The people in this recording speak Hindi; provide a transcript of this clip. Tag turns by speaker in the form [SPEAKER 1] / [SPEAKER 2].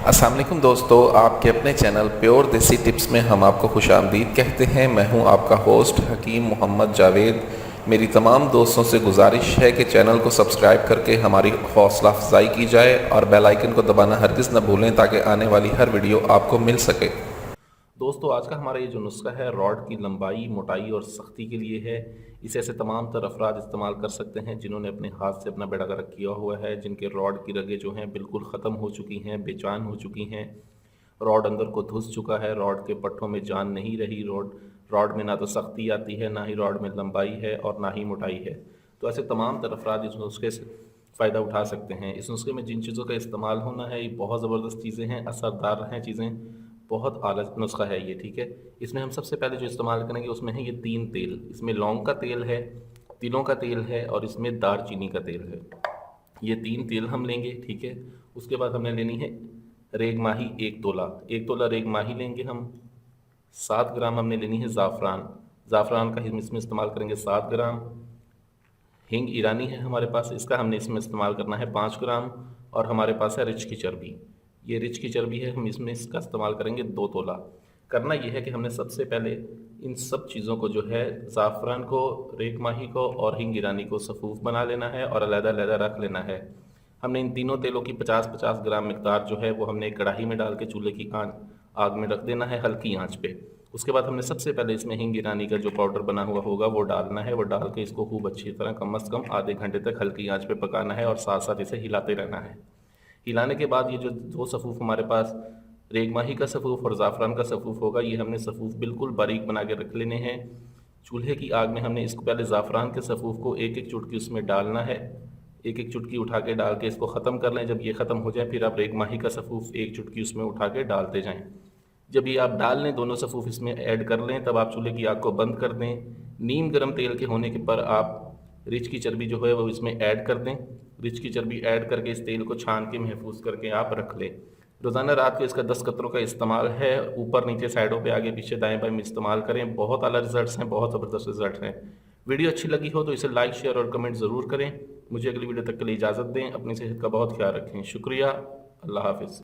[SPEAKER 1] अस्सलाम वालेकुम दोस्तों, आपके अपने चैनल प्योर देसी टिप्स में हम आपको खुशामदीद कहते हैं। मैं हूं आपका होस्ट हकीम मोहम्मद जावेद। मेरी तमाम दोस्तों से गुजारिश है कि चैनल को सब्सक्राइब करके हमारी हौसला अफजाई की जाए और बेल आइकन को दबाना हरगिज़ न भूलें ताकि आने वाली हर वीडियो आपको मिल सके। दोस्तों, आज का हमारा ये जो नुस्खा है रॉड की लंबाई, मोटाई और सख्ती के लिए है। इसे ऐसे तमाम तर अफराद इस्तेमाल कर सकते हैं जिन्होंने अपने हाथ से अपना बेड़ा गर्क किया हुआ है, जिनके रॉड की रगें जो हैं बिल्कुल ख़त्म हो चुकी हैं, बेजान हो चुकी हैं, रॉड अंदर को घुस चुका है, रॉड के पट्टों में जान नहीं रही, रॉड में ना तो सख्ती आती है, ना ही रॉड में लंबाई है और ना ही मोटाई है। तो ऐसे तमाम तर अफराद इस नुस्खे से फ़ायदा उठा सकते हैं। इस नुस्खे में जिन चीज़ों का इस्तेमाल होना है ये बहुत ज़बरदस्त चीज़ें हैं, असरदार हैं चीज़ें, बहुत आला नुस्खा है ये, ठीक है। इसमें हम सबसे पहले जो इस्तेमाल करेंगे उसमें है ये 3 तेल। इसमें लौंग का तेल है, तिलों का तेल है और इसमें दारचीनी का तेल है। ये 3 तेल हम लेंगे, ठीक है। उसके बाद हमने लेनी है रेग माही 1 तोला, 1 तोला रेग माही लेंगे हम। 7 ग्राम हमने लेनी है ज़ाफ़रान, ज़ाफ़रान का हम इसमें इस्तेमाल करेंगे 7 ग्राम। हींग ईरानी है हमारे पास, इसका हमने इसमें इस्तेमाल करना है 5 ग्राम। और हमारे पास है रिच की चर्बी, ये रिच की चर्बी है, हम इसमें इसका इस्तेमाल करेंगे 2 तोला। करना यह है कि हमने सबसे पहले इन सब चीज़ों को जो है ज़ाफ़रान को, रेग माही को और हींग ईरानी को सफ़ूफ बना लेना है और अलग-अलग रख लेना है। हमने इन तीनों तेलों की 50-50 ग्राम मिकदार जो है वो हमने एक कढ़ाई में डाल के चूल्हे की आग में रख देना है हल्की आंच पे। उसके बाद हमने सबसे पहले इसमें हींग ईरानी का जो पाउडर बना हुआ होगा वो डालना है। वो डाल के इसको खूब अच्छी तरह कम से कम आधे घंटे तक हल्की आंच पे पकाना है और साथ साथ इसे हिलाते रहना है। हिलाने के बाद ये जो 2 सफ़ूफ हमारे पास रेग माही का सफ़ूफ और ज़ाफ़रान का सफ़ूफ होगा, ये हमने सफ़ूफ बिल्कुल बारीक बना के रख लेने हैं। चूल्हे की आग में हमने इसको पहले ज़ाफ़रान के सफ़ूफ को एक एक चुटकी उसमें डालना है, एक एक चुटकी उठा के डाल के इसको ख़त्म कर लें। जब ये ख़त्म हो जाए फिर आप रेग माही का सफ़ूफ एक चुटकी उसमें उठा के डालते जाएँ। जब ये आप डाल लें, दोनों सफ़ूफ इसमें ऐड कर लें, तब आप चूल्हे की आग को बंद कर दें। नीम गर्म तेल के होने के पर आप रिच की चर्बी जो है वो इसमें ऐड कर दें। रिच की चर्बी ऐड करके इस तेल को छान के महफूज करके आप रख लें। रोज़ाना रात को इसका 10 कतरों का इस्तेमाल है, ऊपर नीचे साइडों पे आगे पीछे दाएं बाएं में इस्तेमाल करें। बहुत आला रिजल्ट्स हैं, बहुत ज़बरदस्त रिजल्ट हैं। वीडियो अच्छी लगी हो तो इसे लाइक, शेयर और कमेंट ज़रूर करें। मुझे अगली वीडियो तक के लिए इजाज़त दें। अपनी सेहत का बहुत ख्याल रखें। शुक्रिया। अल्लाह हाफ़िज़।